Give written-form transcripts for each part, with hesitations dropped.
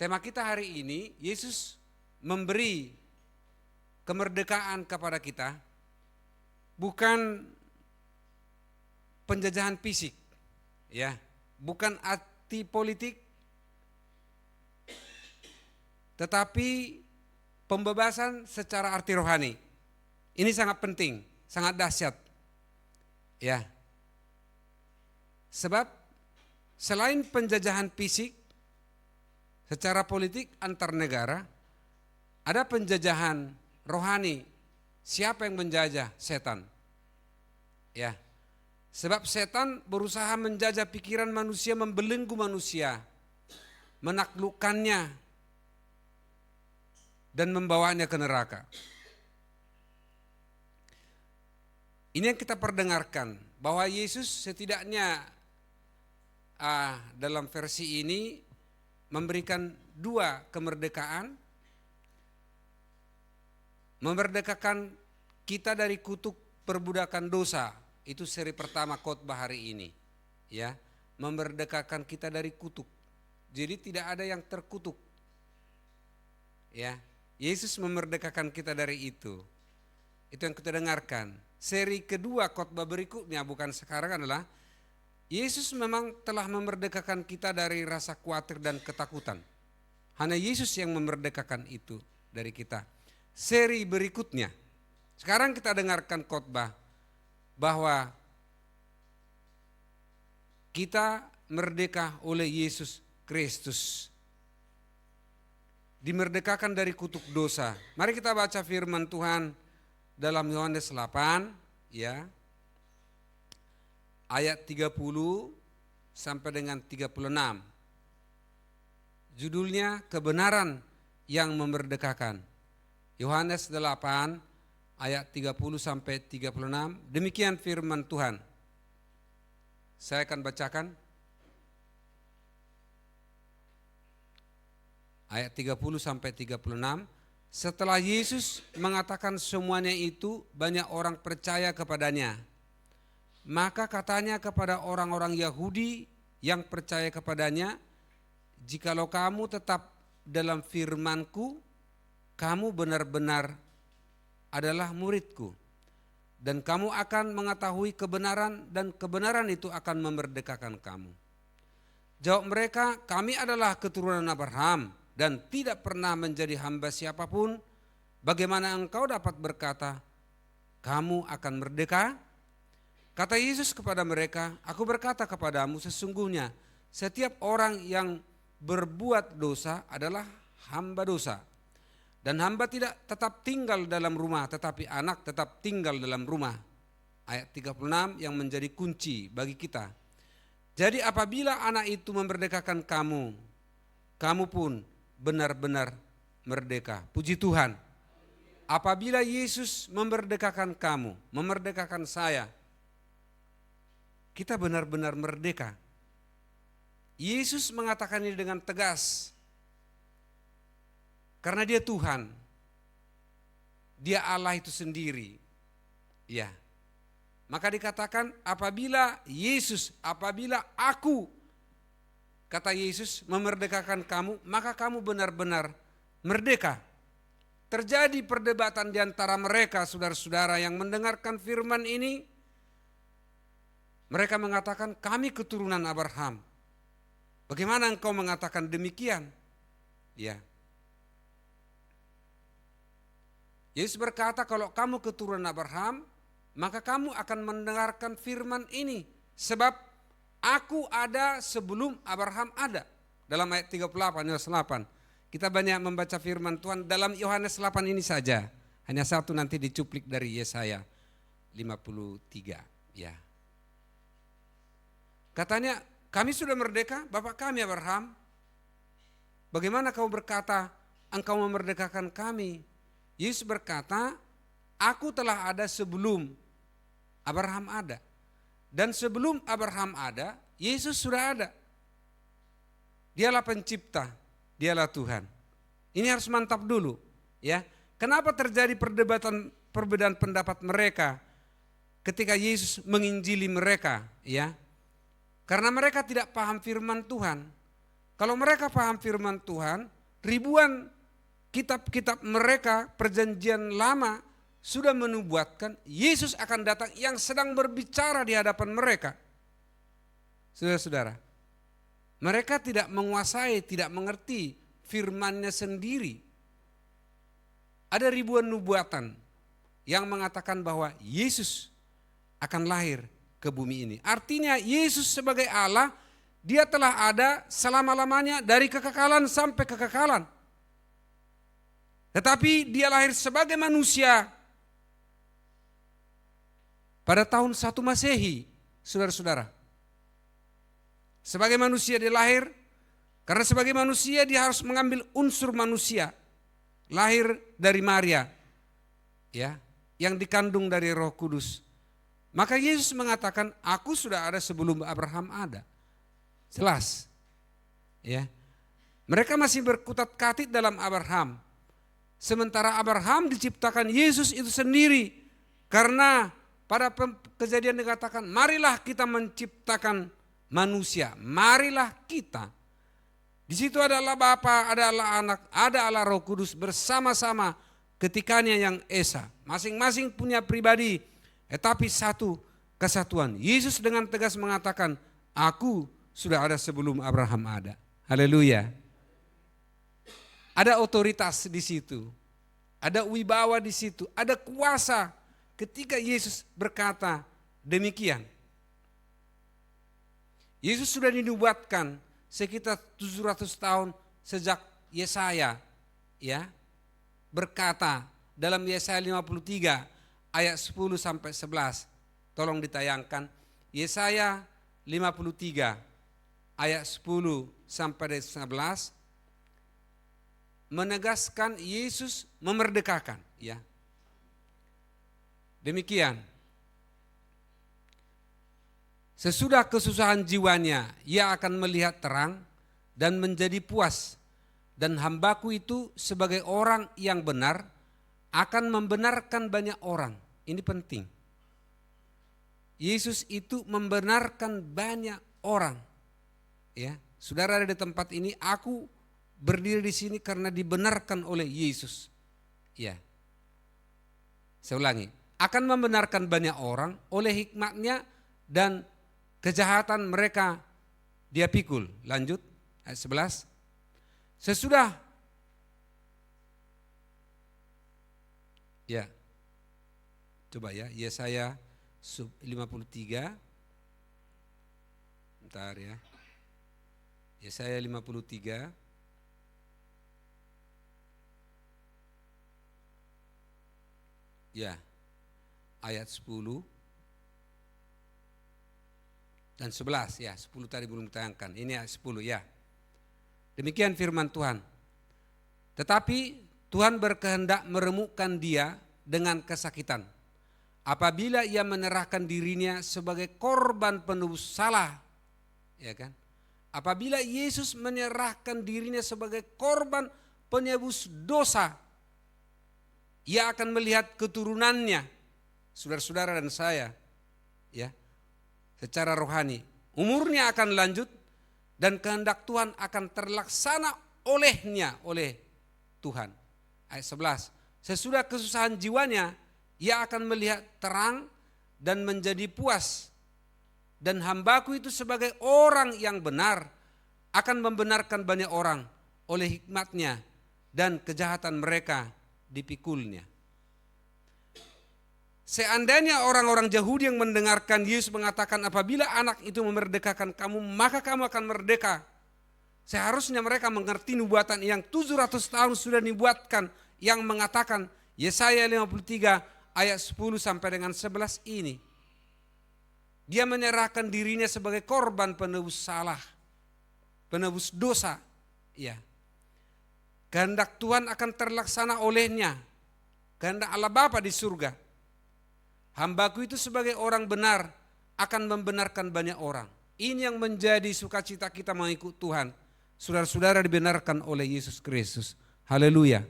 Tema kita hari ini, Yesus memberi kemerdekaan kepada kita, bukan penjajahan fisik, ya, bukan arti politik, tetapi pembebasan secara arti rohani. Ini sangat penting, sangat dahsyat, ya. Sebab selain penjajahan fisik secara politik antar negara, ada penjajahan rohani. Siapa yang menjajah? Setan. Ya. Sebab setan berusaha menjajah pikiran manusia, membelenggu manusia, menaklukkannya dan membawanya ke neraka. Ini yang kita perdengarkan, bahwa Yesus setidaknya dalam versi ini memberikan dua kemerdekaan. Memerdekakan kita dari kutuk perbudakan dosa, itu seri pertama khotbah hari ini, ya. Memerdekakan kita dari kutuk, jadi tidak ada yang terkutuk, ya. Yesus memerdekakan kita dari itu yang kita dengarkan. Seri kedua khotbah berikutnya, bukan sekarang, adalah Yesus memang telah memerdekakan kita dari rasa khawatir dan ketakutan. Hanya Yesus yang memerdekakan itu dari kita. Seri berikutnya, sekarang kita dengarkan khotbah bahwa kita merdeka oleh Yesus Kristus, dimerdekakan dari kutuk dosa. Mari kita baca firman Tuhan dalam Yohanes 8, ya, ayat 30 sampai dengan 36. Judulnya kebenaran yang memerdekakan. Yohanes 8 ayat 30 sampai 36. Demikian firman Tuhan. Saya akan bacakan. Ayat 30 sampai 36. Setelah Yesus mengatakan semuanya itu, banyak orang percaya kepadanya. Maka katanya kepada orang-orang Yahudi yang percaya kepadanya, jikalau kamu tetap dalam firman-Ku, kamu benar-benar adalah murid-Ku, dan kamu akan mengetahui kebenaran, dan kebenaran itu akan memerdekakan kamu. Jawab mereka, kami adalah keturunan Abraham dan tidak pernah menjadi hamba siapapun. Bagaimana engkau dapat berkata, kamu akan merdeka? Kata Yesus kepada mereka, aku berkata kepadamu, sesungguhnya setiap orang yang berbuat dosa adalah hamba dosa. Dan hamba tidak tetap tinggal dalam rumah, tetapi anak tetap tinggal dalam rumah. Ayat 36 yang menjadi kunci bagi kita. Jadi apabila anak itu memerdekakan kamu, kamu pun benar-benar merdeka. Puji Tuhan. Apabila Yesus memerdekakan kamu, memerdekakan saya, kita benar-benar merdeka. Yesus mengatakan ini dengan tegas. Karena dia Tuhan, dia Allah itu sendiri, ya. Maka dikatakan apabila aku, kata Yesus, memerdekakan kamu, maka kamu benar-benar merdeka. Terjadi perdebatan di antara mereka, saudara-saudara yang mendengarkan firman ini. Mereka mengatakan kami keturunan Abraham. Bagaimana engkau mengatakan demikian? Ya. Yesus berkata, kalau kamu keturunan Abraham, maka kamu akan mendengarkan firman ini. Sebab aku ada sebelum Abraham ada. Dalam ayat 38, Yohanes 8. Kita banyak membaca firman Tuhan dalam Yohanes 8 ini saja. Hanya satu nanti dicuplik dari Yesaya 53. Ya. Katanya, kami sudah merdeka, bapak kami Abraham. Bagaimana kau berkata, engkau memerdekakan kami? Yesus berkata, aku telah ada sebelum Abraham ada. Dan sebelum Abraham ada, Yesus sudah ada. Dialah pencipta, dialah Tuhan. Ini harus mantap dulu, ya. Kenapa terjadi perbedaan pendapat mereka ketika Yesus menginjili mereka, ya? Karena mereka tidak paham firman Tuhan. Kalau mereka paham firman Tuhan, ribuan kitab-kitab mereka perjanjian lama sudah menubuatkan Yesus akan datang yang sedang berbicara di hadapan mereka. Saudara-saudara, mereka tidak menguasai, tidak mengerti firman-Nya sendiri. Ada ribuan nubuatan yang mengatakan bahwa Yesus akan lahir ke bumi ini. Artinya Yesus sebagai Allah, Dia telah ada selama-lamanya dari kekekalan sampai kekekalan. Tetapi Dia lahir sebagai manusia pada tahun 1 Masehi, saudara-saudara. Sebagai manusia Dia lahir, karena sebagai manusia Dia harus mengambil unsur manusia. Lahir dari Maria, ya, yang dikandung dari Roh Kudus. Maka Yesus mengatakan, aku sudah ada sebelum Abraham ada. Jelas. Ya. Mereka masih berkutat-katit dalam Abraham. Sementara Abraham diciptakan Yesus itu sendiri. Karena pada kejadian dikatakan, marilah kita menciptakan manusia. Marilah kita. Di situ adalah Bapa, ada Allah Anak, ada Allah Roh Kudus bersama-sama ketikanya yang esa. Masing-masing punya pribadi, tetapi satu kesatuan. Yesus dengan tegas mengatakan, aku sudah ada sebelum Abraham ada. Haleluya. Ada otoritas di situ. Ada wibawa di situ. Ada kuasa ketika Yesus berkata demikian. Yesus sudah dinubuatkan sekitar 700 tahun sejak Yesaya, ya, berkata dalam Yesaya 53 ayat 10 sampai 11. Tolong ditayangkan Yesaya 53 ayat 10 sampai 11 menegaskan Yesus memerdekakan, ya. Demikian. Sesudah kesusahan jiwanya, ia akan melihat terang dan menjadi puas. Dan hambaku itu sebagai orang yang benar akan membenarkan banyak orang. Ini penting. Yesus itu membenarkan banyak orang. Ya, saudara ada di tempat ini, aku berdiri di sini karena dibenarkan oleh Yesus. Ya. Saya ulangi, akan membenarkan banyak orang oleh hikmat-Nya dan kejahatan mereka Dia pikul. Lanjut ayat 11. Sesudah, ya, coba ya, Yesaya 53. Bentar ya. Yesaya 53. Ya, ayat 10. Dan 11, ya 10 tadi belum ditayangkan, ini ayat 10 ya. Demikian firman Tuhan. Tetapi Tuhan berkehendak meremukkan dia dengan kesakitan. Apabila ia menyerahkan dirinya sebagai korban penebus salah. Ya kan? Apabila Yesus menyerahkan dirinya sebagai korban penebus dosa. Ia akan melihat keturunannya. Saudara-saudara dan saya. Ya. Secara rohani, umurnya akan lanjut dan kehendak Tuhan akan terlaksana olehnya, oleh Tuhan. Ayat 11, sesudah kesusahan jiwanya, ia akan melihat terang dan menjadi puas. Dan hambaku itu sebagai orang yang benar akan membenarkan banyak orang oleh hikmat-Nya dan kejahatan mereka dipikulnya. Seandainya orang-orang Yahudi yang mendengarkan Yesus mengatakan apabila anak itu memerdekakan kamu, maka kamu akan merdeka. Seharusnya mereka mengerti nubuatan yang 700 tahun sudah dibuatkan yang mengatakan Yesaya 53 ayat 10 sampai dengan 11 ini. Dia menyerahkan dirinya sebagai korban penebus salah, penebus dosa. Ya. Kehendak Tuhan akan terlaksana olehnya. Kehendak Allah Bapa di surga. Hambaku itu sebagai orang benar akan membenarkan banyak orang. Ini yang menjadi sukacita kita mengikut Tuhan. Saudara-saudara dibenarkan oleh Yesus Kristus. Haleluya.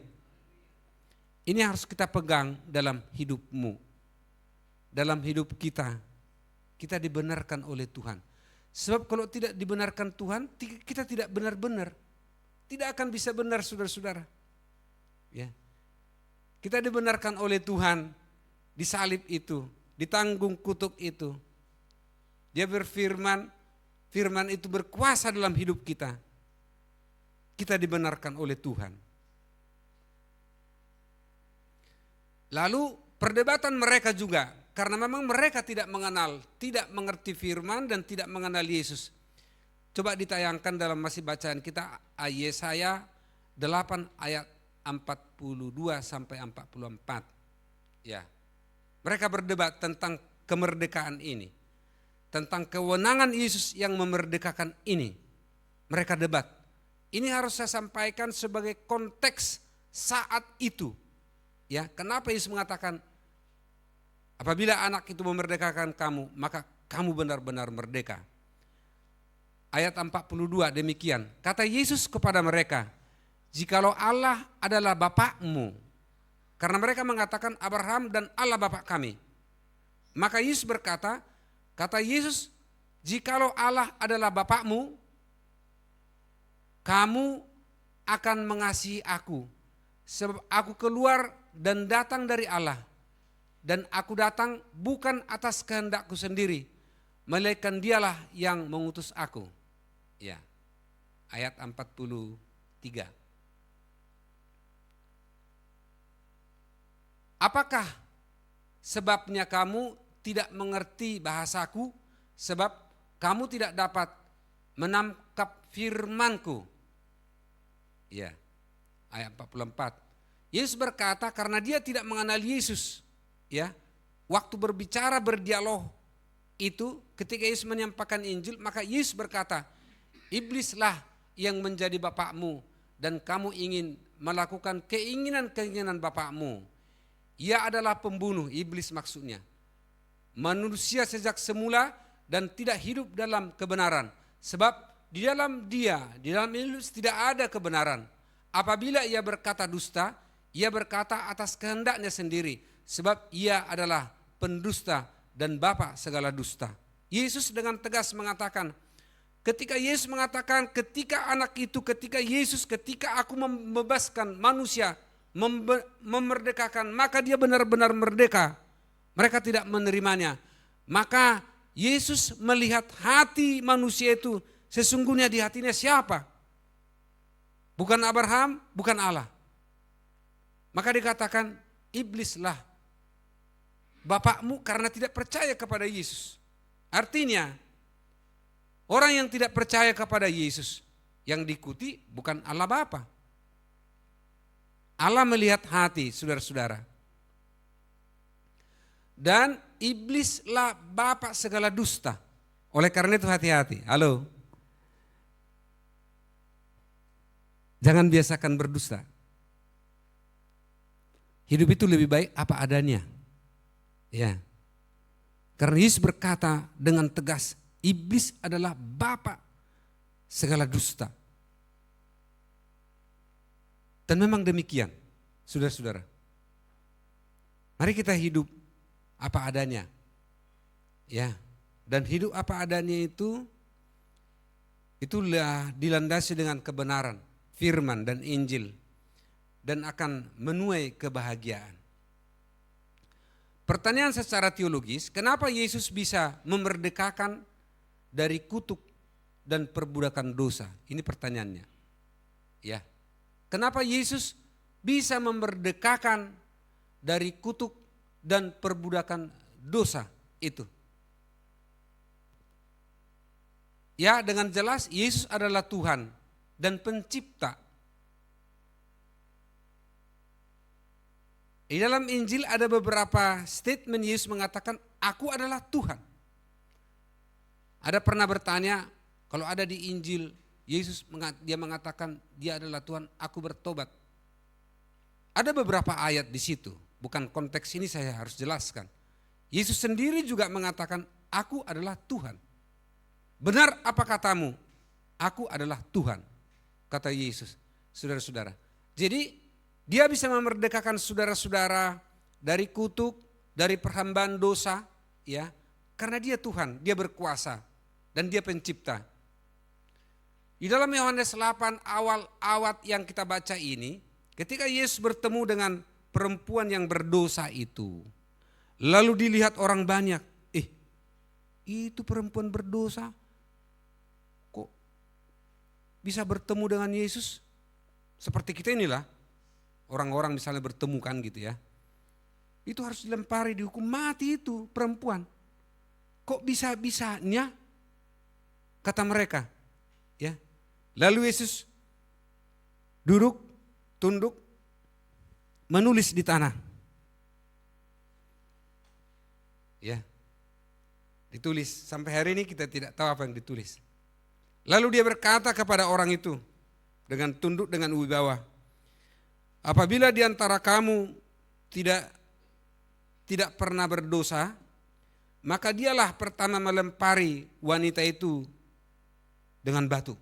Ini harus kita pegang dalam hidupmu. Dalam hidup kita. Kita dibenarkan oleh Tuhan. Sebab kalau tidak dibenarkan Tuhan, kita tidak benar-benar. Tidak akan bisa benar, saudara-saudara. Ya. Kita dibenarkan oleh Tuhan, disalib itu, ditanggung kutuk itu. Dia berfirman, firman itu berkuasa dalam hidup kita. Kita dibenarkan oleh Tuhan. Lalu perdebatan mereka juga, karena memang mereka tidak mengenal, tidak mengerti firman dan tidak mengenal Yesus. Coba ditayangkan dalam masih bacaan kita Yesaya 8 ayat 42 sampai 44. Ya. Mereka berdebat tentang kemerdekaan ini. Tentang kewenangan Yesus yang memerdekakan ini. Mereka debat. Ini harus saya sampaikan sebagai konteks saat itu. Ya, kenapa Yesus mengatakan apabila anak itu memerdekakan kamu, maka kamu benar-benar merdeka. Ayat 42 demikian. Kata Yesus kepada mereka, jikalau Allah adalah Bapakmu, karena mereka mengatakan Abraham dan Allah Bapak kami. Maka Yesus berkata, kata Yesus, jikalau Allah adalah Bapakmu, kamu akan mengasihi aku. Sebab aku keluar dan datang dari Allah. Dan aku datang bukan atas kehendakku sendiri, melainkan dialah yang mengutus aku. Ya, ayat 43. Apakah sebabnya kamu tidak mengerti bahasaku? Sebab kamu tidak dapat menangkap firmanku. Ya, ayat 44. Yesus berkata karena dia tidak mengenal Yesus. Ya, waktu berbicara berdialog itu ketika Yesus menyampaikan Injil, maka Yesus berkata, iblislah yang menjadi bapakmu dan kamu ingin melakukan keinginan-keinginan bapakmu. Ia adalah pembunuh, iblis maksudnya. Manusia sejak semula dan tidak hidup dalam kebenaran. Sebab di dalam iblis tidak ada kebenaran. Apabila ia berkata dusta, ia berkata atas kehendaknya sendiri. Sebab ia adalah pendusta dan bapa segala dusta. Yesus dengan tegas mengatakan, ketika Yesus mengatakan ketika aku membebaskan manusia, memerdekakan, maka dia benar-benar merdeka. Mereka tidak menerimanya. Maka Yesus melihat hati manusia itu, sesungguhnya di hatinya siapa? Bukan Abraham, bukan Allah. Maka dikatakan iblislah bapakmu karena tidak percaya kepada Yesus. Artinya orang yang tidak percaya kepada Yesus yang diikuti bukan Allah Bapa. Allah melihat hati, saudara-saudara. Dan iblislah bapa segala dusta. Oleh karena itu hati-hati. Halo. Jangan biasakan berdusta. Hidup itu lebih baik apa adanya. Ya. Karena Yesus berkata dengan tegas, iblis adalah bapa segala dusta. Dan memang demikian, saudara-saudara. Mari kita hidup apa adanya. Ya. Dan hidup apa adanya itulah dilandasi dengan kebenaran, firman dan Injil, dan akan menuai kebahagiaan. Pertanyaan secara teologis, kenapa Yesus bisa memerdekakan dari kutuk dan perbudakan dosa? Ini pertanyaannya. Ya. Kenapa Yesus bisa memerdekakan dari kutuk dan perbudakan dosa itu? Ya, dengan jelas Yesus adalah Tuhan dan pencipta. Di dalam Injil ada beberapa statement Yesus mengatakan, aku adalah Tuhan. Ada pernah bertanya, kalau ada di Injil, Yesus dia mengatakan dia adalah Tuhan, aku bertobat. Ada beberapa ayat di situ, bukan konteks ini saya harus jelaskan. Yesus sendiri juga mengatakan, aku adalah Tuhan. Benar apa katamu? Aku adalah Tuhan, kata Yesus, saudara-saudara. Jadi dia bisa memerdekakan saudara-saudara dari kutuk, dari perhambaan dosa, ya, karena dia Tuhan, dia berkuasa. dan dia pencipta. Di dalam Yohanes 8 awal yang kita baca ini, ketika Yesus bertemu dengan perempuan yang berdosa itu, lalu dilihat orang banyak, itu perempuan berdosa, kok bisa bertemu dengan Yesus? Seperti kita inilah, orang-orang misalnya bertemu kan gitu ya. Itu harus dilempari, dihukum mati itu perempuan. Kok bisa-bisanya? Kata mereka. Ya. Lalu Yesus duduk, tunduk, menulis di tanah. Ya. Ditulis. Sampai hari ini kita tidak tahu apa yang ditulis. Lalu dia berkata kepada orang itu dengan tunduk, dengan wibawa, apabila di antara kamu tidak pernah berdosa, maka dialah pertama melempari wanita itu dengan batu.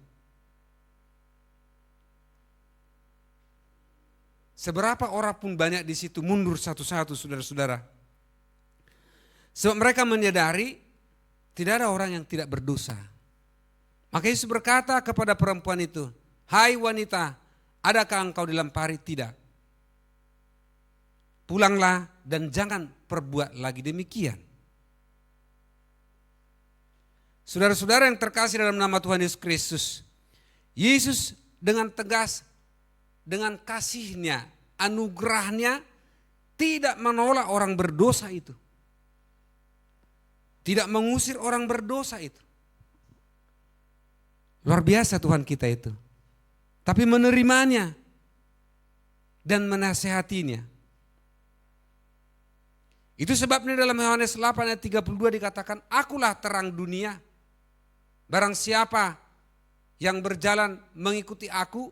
Seberapa orang pun banyak di situ mundur satu-satu, saudara-saudara. Sebab mereka menyadari tidak ada orang yang tidak berdosa. Maka Yesus berkata kepada perempuan itu, hai wanita, adakah engkau dilempari? Tidak. Pulanglah dan jangan perbuat lagi demikian. Saudara-saudara yang terkasih dalam nama Tuhan Yesus Kristus, Yesus dengan tegas, dengan kasihnya, anugerahnya, tidak menolak orang berdosa itu. Tidak mengusir orang berdosa itu. Luar biasa Tuhan kita itu. Tapi menerimanya dan menasehatinya. Itu sebabnya dalam Yohanes 8 ayat 32 dikatakan, akulah terang dunia. Barang siapa yang berjalan mengikuti aku,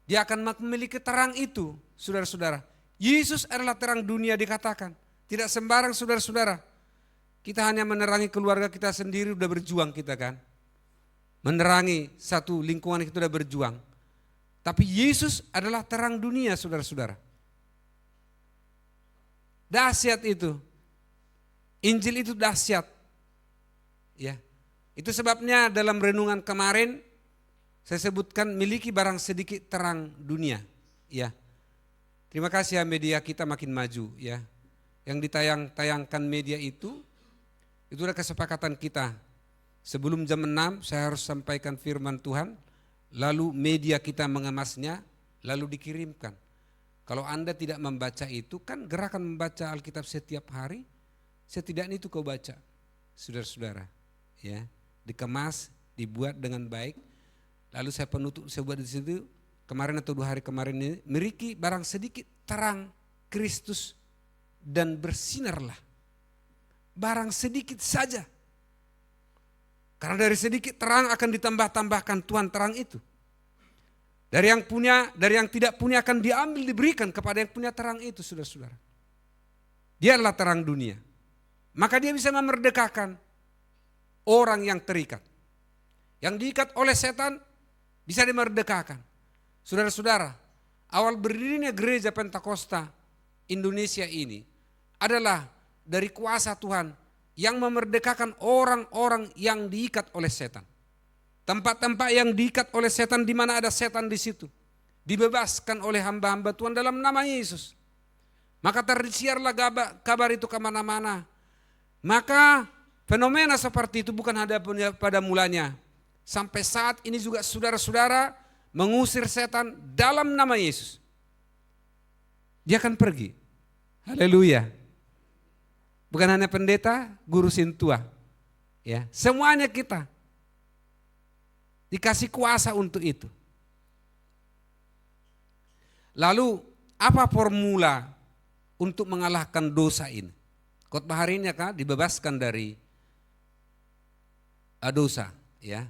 dia akan memiliki terang itu, saudara-saudara. Yesus adalah terang dunia dikatakan. Tidak sembarang saudara-saudara. Kita hanya menerangi keluarga kita sendiri, udah berjuang kita kan. Menerangi satu lingkungan kita udah berjuang. Tapi Yesus adalah terang dunia, saudara-saudara. Dahsyat itu. Injil itu dahsyat. Ya. Itu sebabnya dalam renungan kemarin saya sebutkan miliki barang sedikit terang dunia, ya. Terima kasih ya media kita makin maju, ya. Yang ditayangkan media itu adalah kesepakatan kita. Sebelum jam 6 saya harus sampaikan firman Tuhan, lalu media kita mengemasnya, lalu dikirimkan. Kalau Anda tidak membaca itu, kan gerakan membaca Alkitab setiap hari, setidaknya itu kau baca, saudara-saudara, ya. Dikemas, dibuat dengan baik. Lalu saya penutup, saya buat di situ kemarin atau 2 hari kemarin ini, miliki barang sedikit terang Kristus dan bersinarlah. Barang sedikit saja. Karena dari sedikit terang akan ditambah-tambahkan Tuhan terang itu. Dari yang punya, dari yang tidak punya akan diambil, diberikan kepada yang punya terang itu, saudara-saudara. Dia adalah terang dunia. Maka dia bisa memerdekakan orang yang terikat. Yang diikat oleh setan bisa dimerdekakan. Saudara-saudara, awal berdirinya gereja Pentakosta Indonesia ini adalah dari kuasa Tuhan yang memerdekakan orang-orang yang diikat oleh setan. Tempat-tempat yang diikat oleh setan, di mana ada setan di situ, dibebaskan oleh hamba-hamba Tuhan dalam nama Yesus. Maka tersiarlah kabar itu kemana-mana. Maka fenomena seperti itu bukan ada pada mulanya. Sampai saat ini juga saudara-saudara mengusir setan dalam nama Yesus. Dia akan pergi. Haleluya. Bukan hanya pendeta, guru sintua. Ya, semuanya kita dikasih kuasa untuk itu. Lalu apa formula untuk mengalahkan dosa ini? Khotbah hari ini kan dibebaskan dari dosa, ya.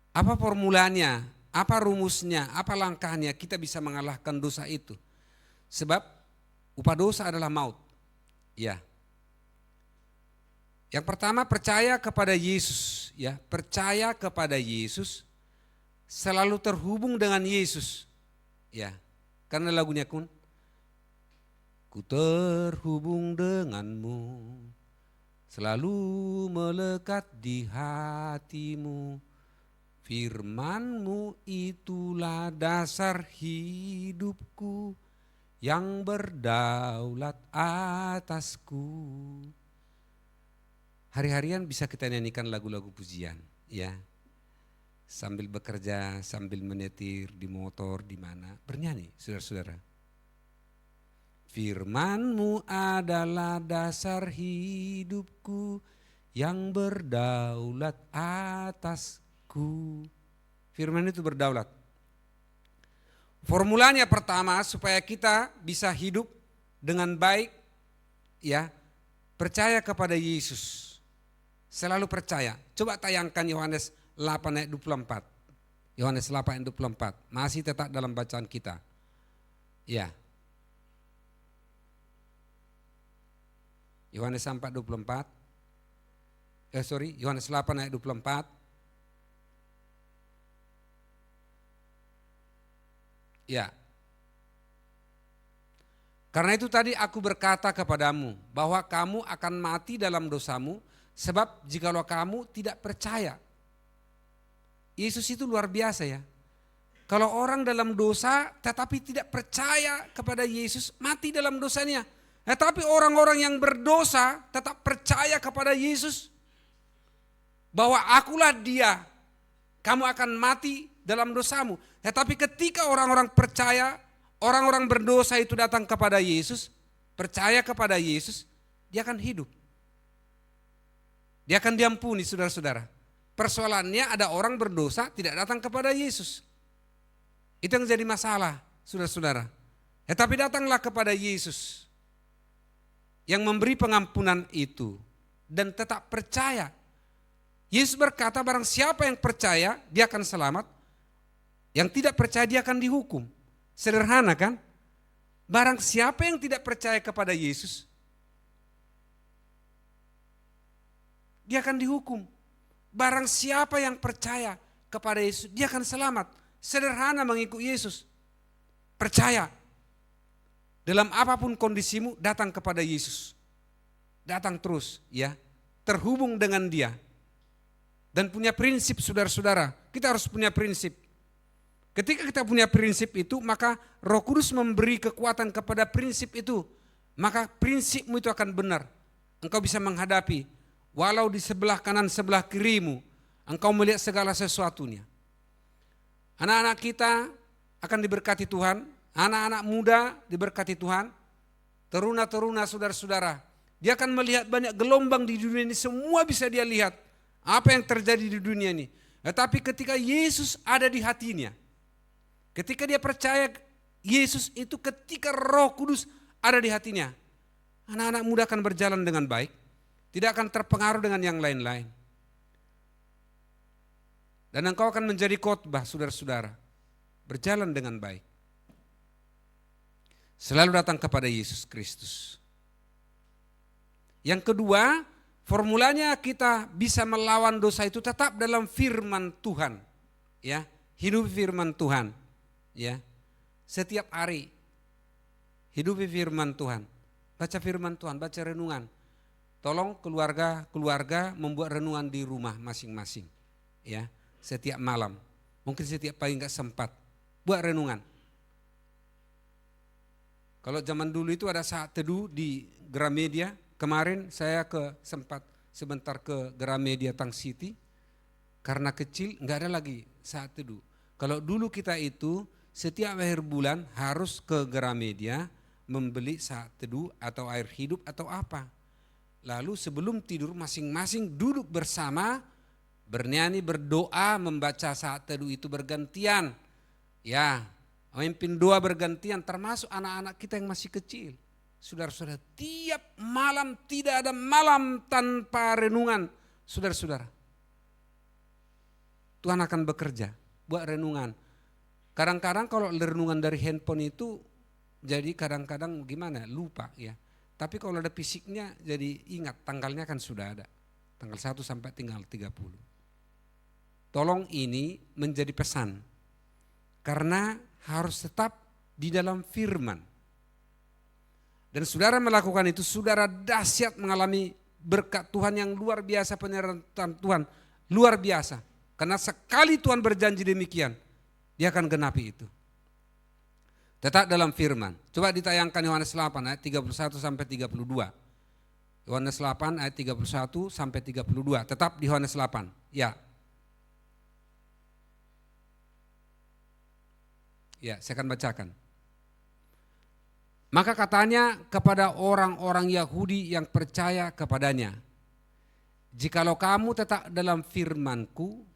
Apa formulanya, apa rumusnya, apa langkahnya kita bisa mengalahkan dosa itu? Sebab upah dosa adalah maut. Ya. Yang pertama percaya kepada Yesus, ya. Percaya kepada Yesus, selalu terhubung dengan Yesus. Ya. Karena lagunya ku terhubung denganmu, selalu melekat di hatimu. Firman-Mu itulah dasar hidupku yang berdaulat atasku. Hari-harian bisa kita nyanyikan lagu-lagu pujian, ya. Sambil bekerja, sambil menyetir di motor, di mana, bernyanyi, saudara-saudara. Firman-Mu adalah dasar hidupku yang berdaulat atasku. Firman itu berdaulat. Formulanya pertama supaya kita bisa hidup dengan baik, ya, percaya kepada Yesus. Selalu percaya. Coba tayangkan Yohanes 8 ayat 24. Yohanes 8 ayat 24. Masih tetap dalam bacaan kita. Ya. Yohanes 4 24. Yohanes 8 ayat 24. Ya. Karena itu tadi aku berkata kepadamu bahwa kamu akan mati dalam dosamu, sebab jikalau kamu tidak percaya. Yesus itu luar biasa ya. Kalau orang dalam dosa tetapi tidak percaya kepada Yesus, mati dalam dosanya. Tetapi orang-orang yang berdosa tetap percaya kepada Yesus, bahwa akulah dia, kamu akan mati dalam dosamu. Tetapi ketika orang-orang percaya, orang-orang berdosa itu datang kepada Yesus, percaya kepada Yesus, dia akan hidup. Dia akan diampuni, saudara-saudara. Persoalannya ada orang berdosa tidak datang kepada Yesus. Itu yang jadi masalah, saudara-saudara. Tetapi datanglah kepada Yesus yang memberi pengampunan itu dan tetap percaya. Yesus berkata barang siapa yang percaya dia akan selamat, yang tidak percaya dia akan dihukum. Sederhana kan? Barang siapa yang tidak percaya kepada Yesus, dia akan dihukum. Barang siapa yang percaya kepada Yesus, dia akan selamat. Sederhana mengikut Yesus. Percaya. Dalam apapun kondisimu, datang kepada Yesus. Datang terus, ya. Terhubung dengan dia. Dan punya prinsip, saudara-saudara. Kita harus punya prinsip. Ketika kita punya prinsip itu, maka Roh Kudus memberi kekuatan kepada prinsip itu. Maka prinsipmu itu akan benar. Engkau bisa menghadapi, walau di sebelah kanan, sebelah kirimu, engkau melihat segala sesuatunya. Anak-anak kita akan diberkati Tuhan, anak-anak muda diberkati Tuhan, teruna-teruna saudara-saudara. Dia akan melihat banyak gelombang di dunia ini, semua bisa dia lihat. Apa yang terjadi di dunia ini. Tetapi ketika Yesus ada di hatinya, ketika dia percaya Yesus itu, ketika Roh Kudus ada di hatinya, anak-anak muda akan berjalan dengan baik, tidak akan terpengaruh dengan yang lain-lain. Dan engkau akan menjadi khotbah, saudara-saudara, berjalan dengan baik. Selalu datang kepada Yesus Kristus. Yang kedua, formulanya kita bisa melawan dosa itu tetap dalam firman Tuhan, ya, hidup firman Tuhan, ya, setiap hari hidup firman Tuhan, baca firman Tuhan, baca renungan. Tolong keluarga membuat renungan di rumah masing-masing, ya, setiap malam, mungkin setiap pagi nggak sempat, buat renungan. Kalau zaman dulu itu ada saat teduh di Gramedia. Kemarin saya sempat sebentar ke Gramedia Tang City, karena kecil nggak ada lagi saat teduh. Kalau dulu kita itu setiap akhir bulan harus ke Gramedia membeli saat teduh atau air hidup atau apa. Lalu sebelum tidur masing-masing duduk bersama, bernyanyi, berdoa, membaca saat teduh itu bergantian. Ya, memimpin doa bergantian, termasuk anak-anak kita yang masih kecil. Saudara-saudara, tiap malam tidak ada malam tanpa renungan, saudara-saudara. Tuhan akan bekerja, buat renungan. Kadang-kadang kalau renungan dari handphone itu, jadi kadang-kadang gimana, lupa ya. Tapi kalau ada fisiknya, jadi ingat tanggalnya kan sudah ada. Tanggal 1 sampai tanggal 30. Tolong ini menjadi pesan. Karena harus tetap di dalam firman. Dan saudara melakukan itu, saudara dahsyat mengalami berkat Tuhan yang luar biasa, penyertaan Tuhan luar biasa. Karena sekali Tuhan berjanji demikian, dia akan genapi itu. Tetap dalam firman. Coba ditayangkan Yohanes 8 ayat 31 sampai 32. Yohanes 8 ayat 31 sampai 32. Tetap di Yohanes 8. Ya. Ya, saya akan bacakan. Maka katanya kepada orang-orang Yahudi yang percaya kepadanya, jikalau kamu tetap dalam firman-Ku,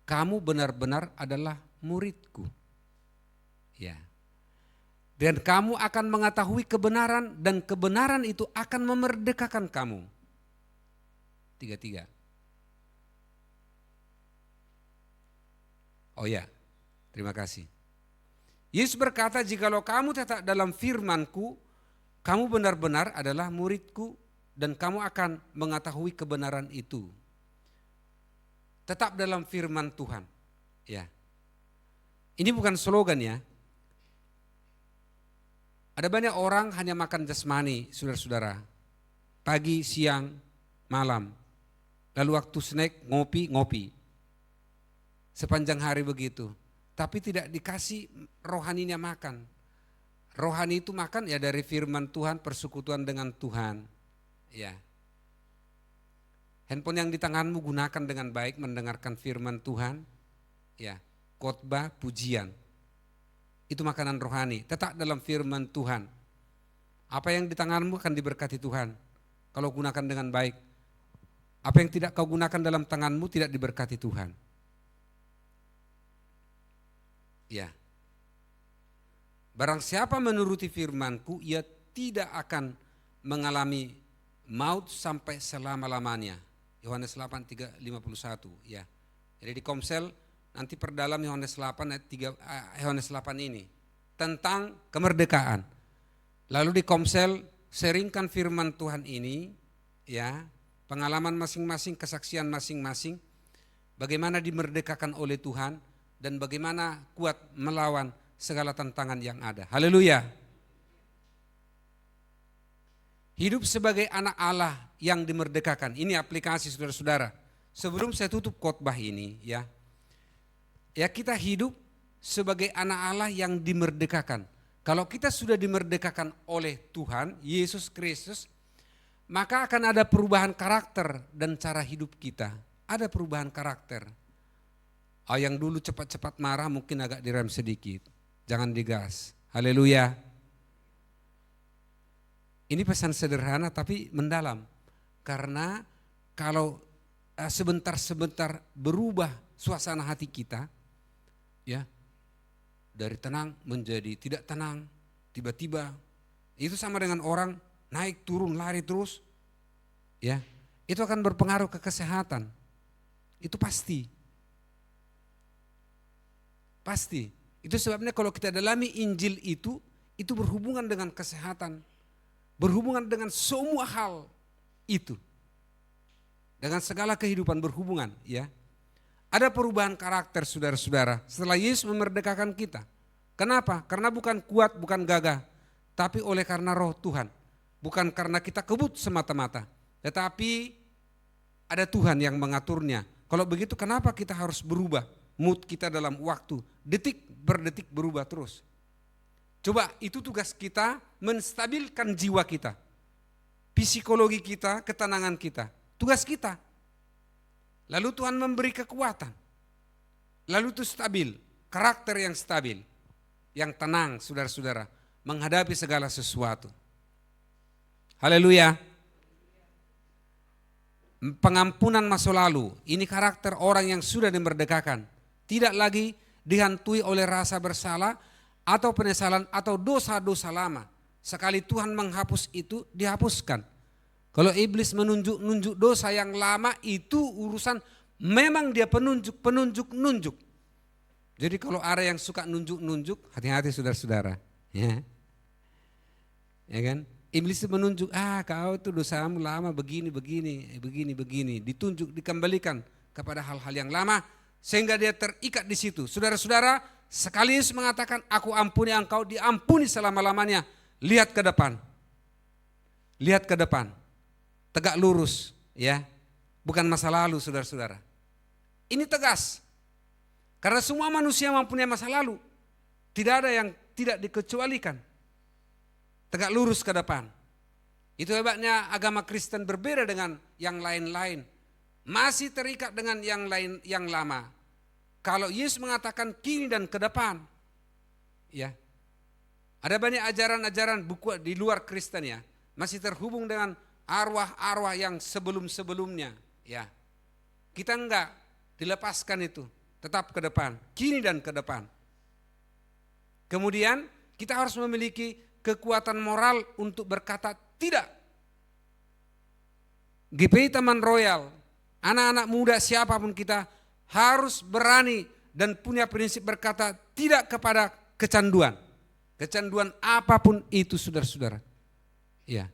kamu benar-benar adalah murid-Ku. Ya. Dan kamu akan mengetahui kebenaran, dan kebenaran itu akan memerdekakan kamu. 33. Oh ya, terima kasih. Yesus berkata, jikalau kamu tetap dalam firman-Ku, kamu benar-benar adalah murid-Ku, dan kamu akan mengetahui kebenaran itu. Tetap dalam firman Tuhan. Ya. Ini bukan slogan ya. Ada banyak orang hanya makan jasmani, saudara-saudara. Pagi, siang, malam. Lalu waktu snack, ngopi. Sepanjang hari begitu. Tapi tidak dikasih rohaninya makan. Rohani itu makan ya dari firman Tuhan, persekutuan dengan Tuhan. Ya. Handphone yang di tanganmu gunakan dengan baik mendengarkan firman Tuhan. Ya, khotbah, pujian. Itu makanan rohani. Tetap dalam firman Tuhan. Apa yang di tanganmu akan diberkati Tuhan kalau gunakan dengan baik. Apa yang tidak kau gunakan dalam tanganmu tidak diberkati Tuhan. Ya. Barang siapa menuruti firman-Ku, ia tidak akan mengalami maut sampai selama-lamanya. Yohanes 8:51 ya. Jadi di Komsel nanti perdalam Yohanes 8 ayat 3 Yohanes 8 ini tentang kemerdekaan. Lalu di Komsel seringkan firman Tuhan ini ya, pengalaman masing-masing, kesaksian masing-masing, bagaimana dimerdekakan oleh Tuhan dan bagaimana kuat melawan segala tantangan yang ada. Haleluya. Hidup sebagai anak Allah yang dimerdekakan. Ini aplikasi saudara-saudara. Sebelum saya tutup khotbah ini ya. Ya, kita hidup sebagai anak Allah yang dimerdekakan. Kalau kita sudah dimerdekakan oleh Tuhan Yesus Kristus, maka akan ada perubahan karakter dan cara hidup kita. Ada perubahan karakter. Yang dulu cepat-cepat marah mungkin agak direm sedikit. Jangan digas. Haleluya. Ini pesan sederhana tapi mendalam. Karena kalau sebentar-sebentar berubah suasana hati kita, ya, dari tenang menjadi tidak tenang, tiba-tiba itu sama dengan orang naik turun lari terus, ya, itu akan berpengaruh ke kesehatan. Itu pasti. Pasti. Itu sebabnya kalau kita dalami Injil itu berhubungan dengan kesehatan, berhubungan dengan semua hal itu, dengan segala kehidupan berhubungan, ya. Ada perubahan karakter saudara-saudara setelah Yesus memerdekakan kita. Kenapa? Karena bukan kuat, bukan gagah, tapi oleh karena Roh Tuhan. Bukan karena kita kebut semata-mata, tetapi ada Tuhan yang mengaturnya. Kalau begitu kenapa kita harus berubah? Mood kita dalam waktu, detik berdetik berubah terus. Coba itu tugas kita, menstabilkan jiwa kita, psikologi kita, ketenangan kita. Tugas kita. Lalu Tuhan memberi kekuatan. Lalu itu stabil, karakter yang stabil, yang tenang saudara-saudara, menghadapi segala sesuatu. Haleluya. Pengampunan masa lalu, ini karakter orang yang sudah dimerdekakan. Tidak lagi dihantui oleh rasa bersalah atau penyesalan atau dosa-dosa lama. Sekali Tuhan menghapus itu, dihapuskan. Kalau iblis menunjuk dosa yang lama itu urusan, memang dia penunjuk. Jadi kalau ada yang suka nunjuk, hati-hati saudara-saudara. Ya kan? Iblis menunjuk, kau itu dosamu lama begini. Ditunjuk, dikembalikan kepada hal-hal yang lama sehingga dia terikat di situ. Saudara-saudara, sekali Yesus mengatakan, aku ampuni engkau, diampuni selama-lamanya. Lihat ke depan. tegak lurus, ya. Bukan masa lalu, saudara-saudara. Ini tegas. Karena semua manusia mempunyai masa lalu. Tidak ada yang tidak dikecualikan. Tegak lurus ke depan. Itu hebatnya agama Kristen berbeda dengan yang lain-lain. Masih terikat dengan yang lain, yang lama. Kalau Yesus mengatakan kini dan ke depan, ya, ada banyak ajaran-ajaran buku di luar Kristen, ya, masih terhubung dengan arwah-arwah yang sebelum-sebelumnya, ya. Kita enggak dilepaskan itu, tetap ke depan, kini dan ke depan. Kemudian kita harus memiliki kekuatan moral untuk berkata tidak. GPI Taman Royal, anak-anak muda siapapun kita harus berani dan punya prinsip berkata tidak kepada kecanduan. Kecanduan apapun itu, saudara-saudara. Ya.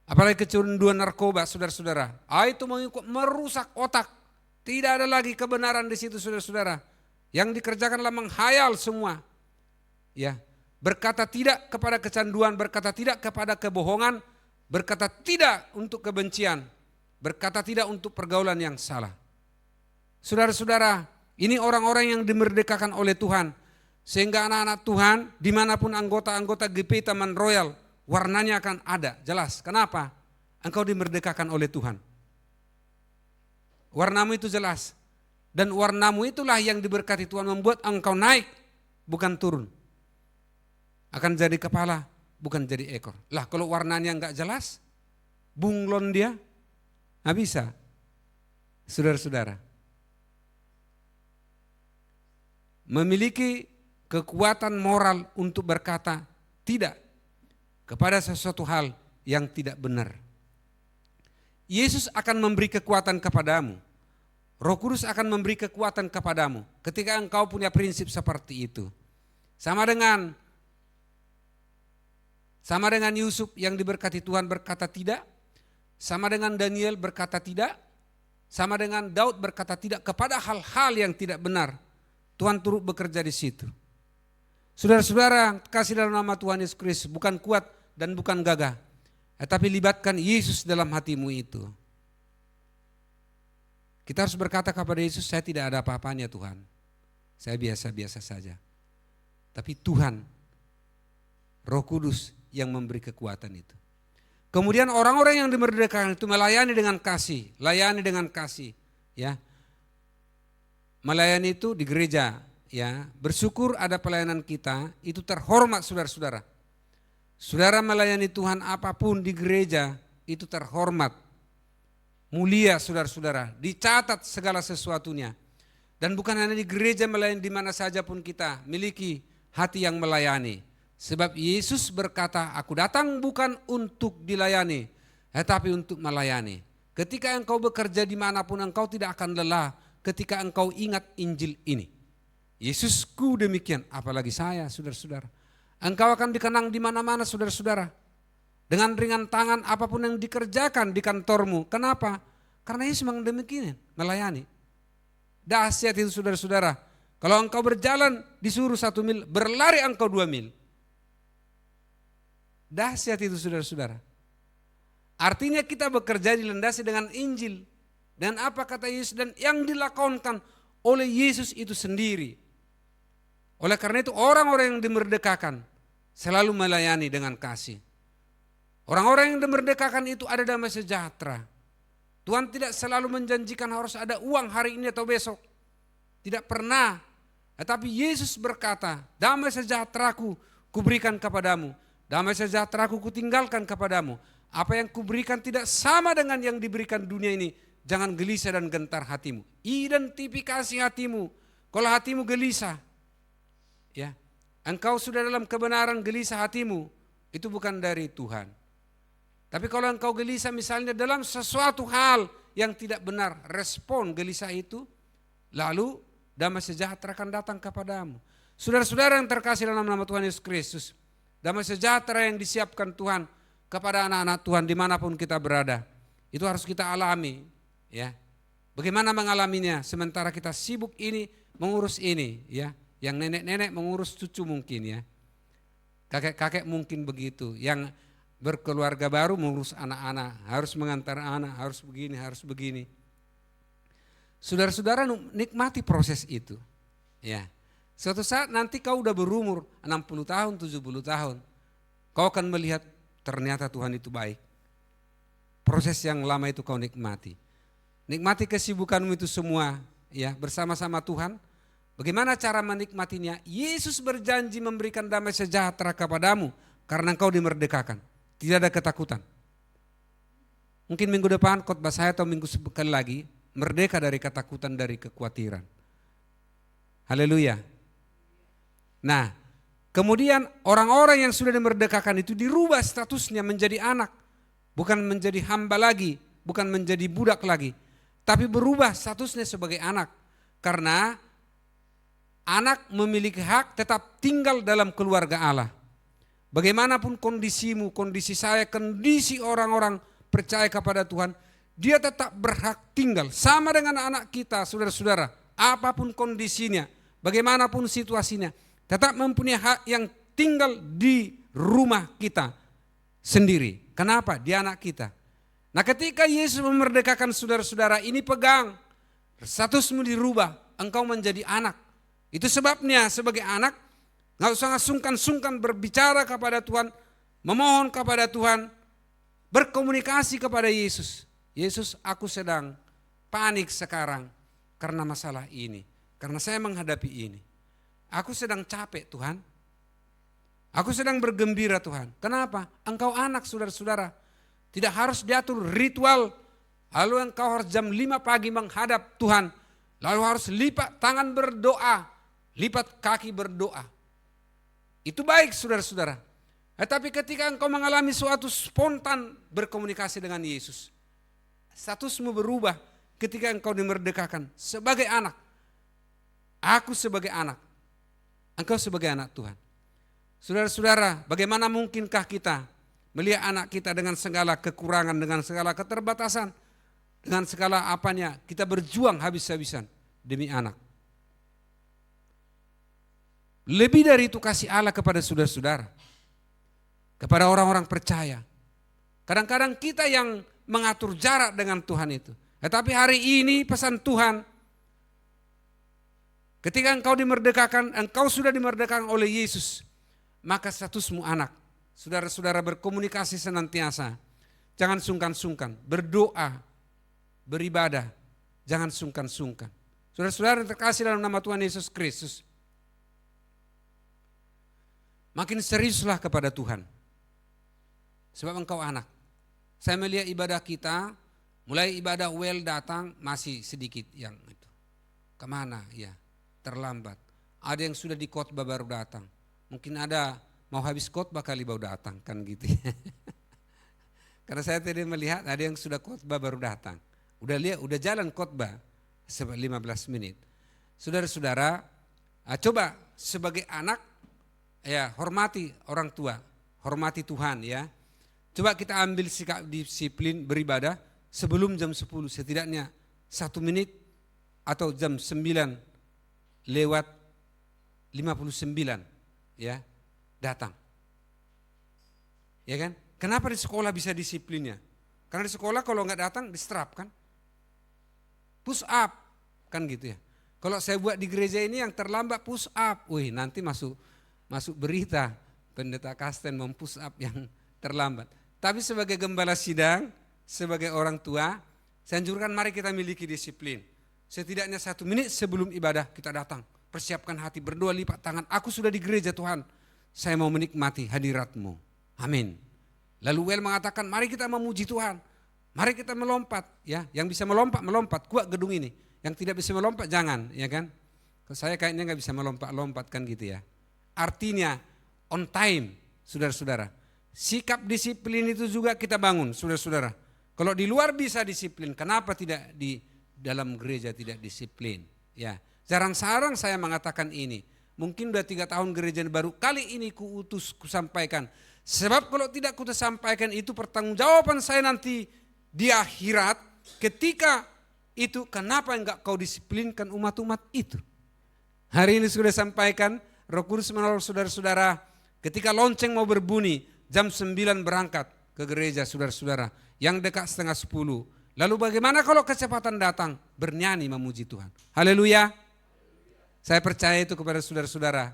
Apalagi kecanduan narkoba, saudara-saudara. Itu merusak otak. Tidak ada lagi kebenaran di situ, saudara-saudara. Yang dikerjakan adalah menghayal semua. Ya. Berkata tidak kepada kecanduan, berkata tidak kepada kebohongan, berkata tidak untuk kebencian, berkata tidak untuk pergaulan yang salah. Saudara-saudara, ini orang-orang yang dimerdekakan oleh Tuhan. Sehingga anak-anak Tuhan, dimanapun anggota-anggota GPI Taman Royal, warnanya akan ada, jelas. Kenapa? Engkau dimerdekakan oleh Tuhan. Warnamu itu jelas. Dan warnamu itulah yang diberkati Tuhan, membuat engkau naik, bukan turun. Akan jadi kepala, bukan jadi ekor. Lah kalau warnanya enggak jelas, bunglon dia, nggak bisa. Saudara-saudara, memiliki kekuatan moral untuk berkata tidak kepada sesuatu hal yang tidak benar. Yesus akan memberi kekuatan kepadamu. Roh Kudus akan memberi kekuatan kepadamu ketika engkau punya prinsip seperti itu. Sama dengan Yusuf yang diberkati Tuhan berkata tidak, sama dengan Daniel berkata tidak, sama dengan Daud berkata tidak kepada hal-hal yang tidak benar. Tuhan turut bekerja di situ. Saudara-saudara, kasih dalam nama Tuhan Yesus Kristus, bukan kuat dan bukan gagah, tapi libatkan Yesus dalam hatimu itu. Kita harus berkata kepada Yesus, saya tidak ada apa-apanya Tuhan, saya biasa-biasa saja. Tapi Tuhan, Roh Kudus yang memberi kekuatan itu. Kemudian orang-orang yang dimerdekakan itu melayani dengan kasih, layani dengan kasih, ya. Melayani itu di gereja, ya. Bersyukur ada pelayanan kita, itu terhormat, saudara-saudara. Saudara melayani Tuhan apapun di gereja, itu terhormat. Mulia, saudara-saudara, dicatat segala sesuatunya. Dan bukan hanya di gereja melayani, di mana saja pun kita miliki hati yang melayani. Sebab Yesus berkata, aku datang bukan untuk dilayani, tetapi untuk melayani. Ketika engkau bekerja dimanapun, engkau tidak akan lelah ketika engkau ingat Injil ini. Yesusku demikian, apalagi saya, saudara-saudara. Engkau akan dikenang di mana-mana, saudara-saudara. Dengan ringan tangan apapun yang dikerjakan di kantormu. Kenapa? Karena Yesus memang demikian, melayani. Dahsyat itu, saudara-saudara. Kalau engkau berjalan disuruh 1 mil, berlari engkau 2 mil. Dahsyat itu, saudara-saudara. Artinya kita bekerja dilandasi dengan Injil. Dan apa kata Yesus, dan yang dilakukan oleh Yesus itu sendiri. Oleh karena itu orang-orang yang dimerdekakan selalu melayani dengan kasih. Orang-orang yang dimerdekakan itu ada damai sejahtera. Tuhan tidak selalu menjanjikan harus ada uang hari ini atau besok. Tidak pernah. Tetapi Yesus berkata, damai sejahteraku kuberikan kepadamu. Damai sejahteraku kutinggalkan kepadamu. Apa yang kuberikan tidak sama dengan yang diberikan dunia ini. Jangan gelisah dan gentar hatimu. Identifikasi hatimu. Kalau hatimu gelisah, ya, engkau sudah dalam kebenaran, gelisah hatimu, itu bukan dari Tuhan. Tapi kalau engkau gelisah misalnya dalam sesuatu hal yang tidak benar, respon gelisah itu, lalu damai sejahtera akan datang kepadamu. Saudara-saudara yang terkasih dalam nama Tuhan Yesus Kristus, damai sejahtera yang disiapkan Tuhan kepada anak-anak Tuhan dimanapun kita berada, itu harus kita alami. Ya, bagaimana mengalaminya? Sementara kita sibuk ini mengurus ini, ya, yang nenek-nenek mengurus cucu mungkin, ya, kakek-kakek mungkin begitu, yang berkeluarga baru, mengurus anak-anak, harus mengantar anak, harus begini, harus begini. Saudara-saudara nikmati proses itu. Ya. Suatu saat nanti kau udah berumur 60 tahun, 70 tahun. Kau akan melihat ternyata Tuhan itu baik. Proses yang lama itu kau nikmati. Nikmati kesibukanmu itu semua ya bersama-sama Tuhan. Bagaimana cara menikmatinya? Yesus berjanji memberikan damai sejahtera kepadamu karena engkau dimerdekakan. Tidak ada ketakutan. Mungkin minggu depan khotbah saya atau minggu sekali lagi, merdeka dari ketakutan, dari kekhawatiran. Haleluya. Nah, kemudian orang-orang yang sudah dimerdekakan itu dirubah statusnya menjadi anak. Bukan menjadi hamba lagi, bukan menjadi budak lagi. Tapi berubah statusnya sebagai anak. Karena anak memiliki hak tetap tinggal dalam keluarga Allah. Bagaimanapun kondisimu, kondisi saya, kondisi orang-orang percaya kepada Tuhan, dia tetap berhak tinggal. Sama dengan anak kita, saudara-saudara, apapun kondisinya, bagaimanapun situasinya, tetap mempunyai hak yang tinggal di rumah kita sendiri. Kenapa? Dia anak kita. Nah ketika Yesus memerdekakan saudara-saudara ini pegang, statusmu dirubah, engkau menjadi anak. Itu sebabnya sebagai anak, gak usah sungkan-sungkan berbicara kepada Tuhan, memohon kepada Tuhan, berkomunikasi kepada Yesus. Yesus, aku sedang panik sekarang karena masalah ini. Karena saya menghadapi ini. Aku sedang capek Tuhan. Aku sedang bergembira Tuhan. Kenapa? Engkau anak saudara-saudara. Tidak harus diatur ritual. Lalu engkau harus jam 5 pagi menghadap Tuhan. Lalu harus lipat tangan berdoa. Lipat kaki berdoa. Itu baik saudara-saudara. Tetapi ketika engkau mengalami suatu spontan berkomunikasi dengan Yesus. Statusmu berubah ketika engkau dimerdekakan sebagai anak. Aku sebagai anak. Engkau sebagai anak Tuhan. Saudara-saudara, bagaimana mungkinkah kita melihat anak kita dengan segala kekurangan, dengan segala keterbatasan, dengan segala apanya, kita berjuang habis-habisan demi anak. Lebih dari itu kasih Allah kepada saudara-saudara, kepada orang-orang percaya. Kadang-kadang kita yang mengatur jarak dengan Tuhan itu. Tetapi hari ini pesan Tuhan, ketika engkau dimerdekakan, engkau sudah dimerdekakan oleh Yesus, maka statusmu anak. Saudara-saudara berkomunikasi senantiasa. Jangan sungkan-sungkan. Berdoa, beribadah. Jangan sungkan-sungkan. Saudara-saudara yang terkasih dalam nama Tuhan Yesus Kristus. Makin seriuslah kepada Tuhan. Sebab engkau anak. Saya melihat ibadah kita, mulai ibadah datang masih sedikit yang itu. Kemana? Ya, terlambat. Ada yang sudah di khotbah baru datang. Mungkin ada mau habis khotbah kali baru datang kan gitu. Karena saya tadi melihat ada yang sudah khotbah baru datang. Udah lihat, udah jalan khotbah 15 menit. Saudara-saudara, coba sebagai anak ya hormati orang tua, hormati Tuhan ya. Coba kita ambil sikap disiplin beribadah sebelum jam 10 setidaknya 1 menit atau jam 9 lewat 59. Ya, datang. Ya kan? Kenapa di sekolah bisa disiplinnya? Karena di sekolah kalau nggak datang distrap kan? Push up kan gitu ya. Kalau saya buat di gereja ini yang terlambat push up, wih nanti masuk berita pendeta Kasten mempush up yang terlambat. Tapi sebagai gembala sidang, sebagai orang tua, saya anjurkan mari kita miliki disiplin. Setidaknya 1 menit sebelum ibadah kita datang. Persiapkan hati, berdoa, lipat tangan. Aku sudah di gereja Tuhan. Saya mau menikmati hadirat-Mu. Amin. Lalu Well mengatakan, mari kita memuji Tuhan. Mari kita melompat. Ya, yang bisa melompat, melompat. Kuat gedung ini. Yang tidak bisa melompat, jangan. Ya kan? Saya kayaknya nggak bisa melompat-lompat kan gitu ya. Artinya, on time, saudara-saudara. Sikap disiplin itu juga kita bangun, saudara-saudara. Kalau di luar bisa disiplin, kenapa tidak di dalam gereja tidak disiplin? Ya. Jarang-jarang saya mengatakan ini. Mungkin udah 3 tahun gereja baru kali ini kusampaikan. Sebab kalau tidak sampaikan itu pertanggungjawaban saya nanti di akhirat. Ketika itu kenapa enggak kau disiplinkan umat-umat itu? Hari ini sudah sampaikan, Roh Kudus menolong saudara-saudara. Ketika lonceng mau berbunyi, jam 9 berangkat ke gereja saudara-saudara, yang dekat setengah 10. Lalu bagaimana kalau kecepatan datang? Bernyanyi memuji Tuhan. Haleluya. Saya percaya itu kepada saudara-saudara.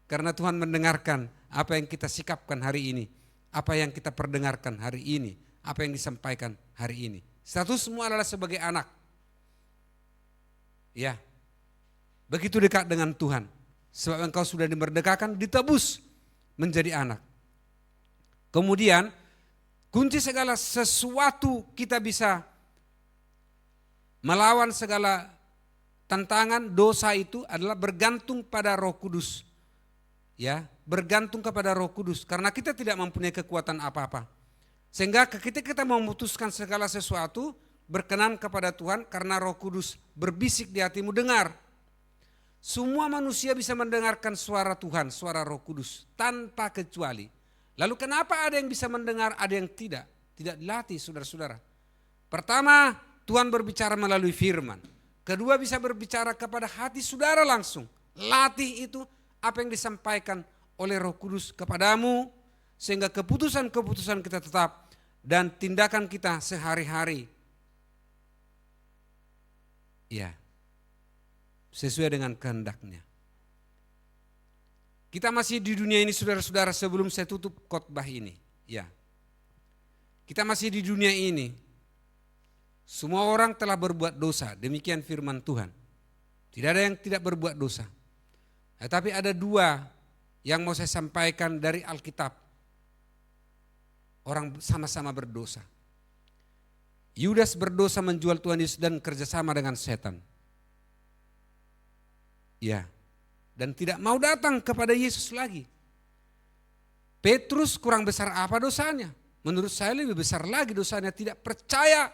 Karena Tuhan mendengarkan apa yang kita sikapkan hari ini. Apa yang kita perdengarkan hari ini. Apa yang disampaikan hari ini. Status semua adalah sebagai anak. Ya. Begitu dekat dengan Tuhan. Sebab engkau sudah dimerdekakan, ditebus menjadi anak. Kemudian kunci segala sesuatu kita bisa melawan segala tantangan dosa itu adalah bergantung pada Roh Kudus. Ya, bergantung kepada Roh Kudus karena kita tidak mempunyai kekuatan apa-apa. Sehingga ketika kita memutuskan segala sesuatu berkenan kepada Tuhan karena Roh Kudus berbisik di hatimu, dengar. Semua manusia bisa mendengarkan suara Tuhan, suara Roh Kudus tanpa kecuali. Lalu kenapa ada yang bisa mendengar, ada yang tidak? Tidak dilatih saudara-saudara. Pertama, Tuhan berbicara melalui firman. Kedua, bisa berbicara kepada hati saudara langsung. Latih itu apa yang disampaikan oleh Roh Kudus kepadamu. Sehingga keputusan-keputusan kita tetap dan tindakan kita sehari-hari. Ya, sesuai dengan kehendaknya. Kita masih di dunia ini saudara-saudara sebelum saya tutup khotbah ini. Ya, kita masih di dunia ini. Semua orang telah berbuat dosa, demikian firman Tuhan. Tidak ada yang tidak berbuat dosa. Tapi ada dua yang mau saya sampaikan dari Alkitab. Orang sama-sama berdosa. Yudas berdosa menjual Tuhan Yesus dan kerjasama dengan setan. Ya, dan tidak mau datang kepada Yesus lagi. Petrus kurang besar apa dosanya? Menurut saya lebih besar lagi dosanya, tidak percaya.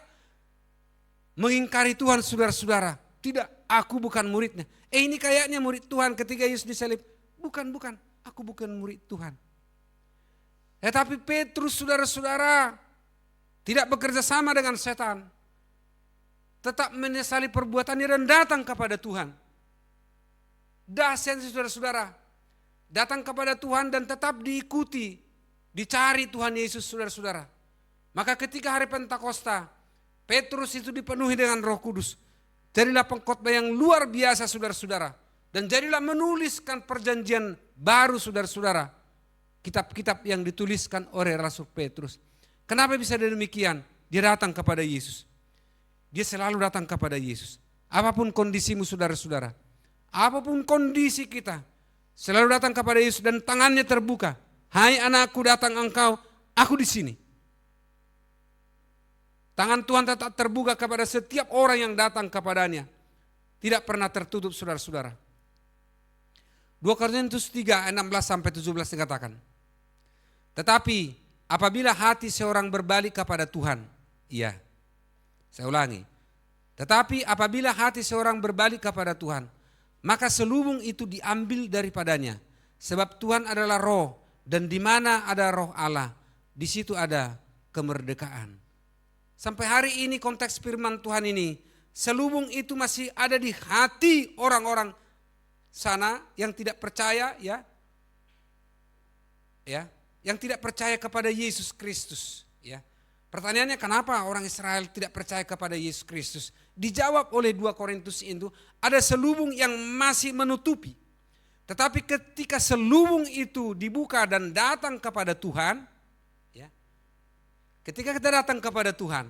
Mengingkari Tuhan saudara-saudara. Tidak, aku bukan muridnya. Ini kayaknya murid Tuhan ketika Yesus disalib. Bukan, aku bukan murid Tuhan. Tetapi Petrus saudara-saudara tidak bekerja sama dengan setan. Tetap menyesali perbuatannya dan datang kepada Tuhan. Dahsyat saudara-saudara. Datang kepada Tuhan dan tetap diikuti. Dicari Tuhan Yesus saudara-saudara. Maka ketika hari Pentakosta, Petrus itu dipenuhi dengan Roh Kudus. Jadilah pengkhotbah yang luar biasa saudara-saudara. Dan jadilah menuliskan perjanjian baru saudara-saudara. Kitab-kitab yang dituliskan oleh Rasul Petrus. Kenapa bisa demikian? Dia datang kepada Yesus. Dia selalu datang kepada Yesus. Apapun kondisimu saudara-saudara. Apapun kondisi kita. Selalu datang kepada Yesus dan tangannya terbuka. Hai anakku, datang engkau, aku di sini. Tangan Tuhan tetap terbuka kepada setiap orang yang datang kepadanya. Tidak pernah tertutup saudara-saudara. 2 Korintus 3 16-17 dikatakan. Tetapi apabila hati seorang berbalik kepada Tuhan. Iya, saya ulangi. Tetapi apabila hati seorang berbalik kepada Tuhan. Maka selubung itu diambil daripadanya. Sebab Tuhan adalah roh. Dan di mana ada roh Allah. Di situ ada kemerdekaan. Sampai hari ini konteks firman Tuhan ini, selubung itu masih ada di hati orang-orang sana yang tidak percaya ya. Ya, yang tidak percaya kepada Yesus Kristus, ya. Pertanyaannya kenapa orang Israel tidak percaya kepada Yesus Kristus? Dijawab oleh 2 Korintus itu, ada selubung yang masih menutupi. Tetapi ketika selubung itu dibuka dan datang kepada Tuhan, ketika kita datang kepada Tuhan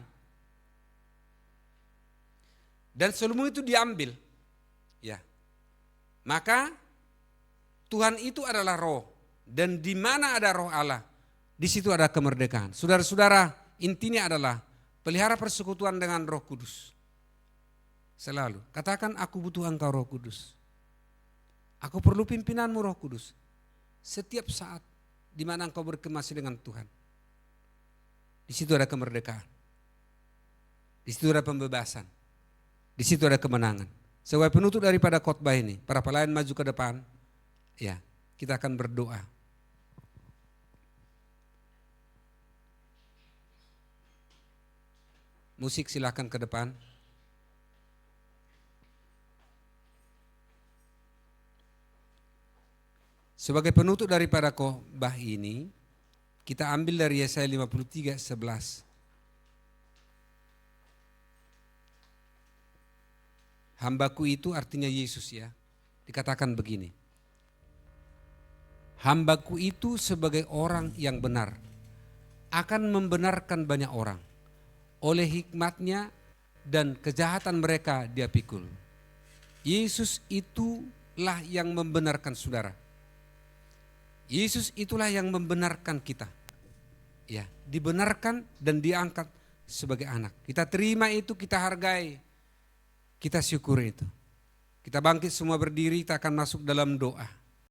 dan selubung itu diambil, ya, maka Tuhan itu adalah roh dan di mana ada roh Allah, di situ ada kemerdekaan. Saudara-saudara, intinya adalah pelihara persekutuan dengan Roh Kudus. Selalu katakan, aku butuh engkau Roh Kudus. Aku perlu pimpinanmu Roh Kudus. Setiap saat di mana engkau berkemasi dengan Tuhan. Di situ ada kemerdekaan. Di situ ada pembebasan. Di situ ada kemenangan. Sebagai penutup daripada khotbah ini, para pelayan maju ke depan. Ya, kita akan berdoa. Musik silakan ke depan. Sebagai penutup daripada khotbah ini, Kita ambil dari Yesaya 53:11. Hambaku itu artinya Yesus ya. Dikatakan begini. Hambaku itu sebagai orang yang benar akan membenarkan banyak orang. Oleh hikmatnya dan kejahatan mereka dia pikul. Yesus itulah yang membenarkan saudara. Yesus itulah yang membenarkan kita. Ya, dibenarkan dan diangkat sebagai anak. Kita terima itu, kita hargai. Kita syukuri itu. Kita bangkit semua berdiri, kita akan masuk dalam doa.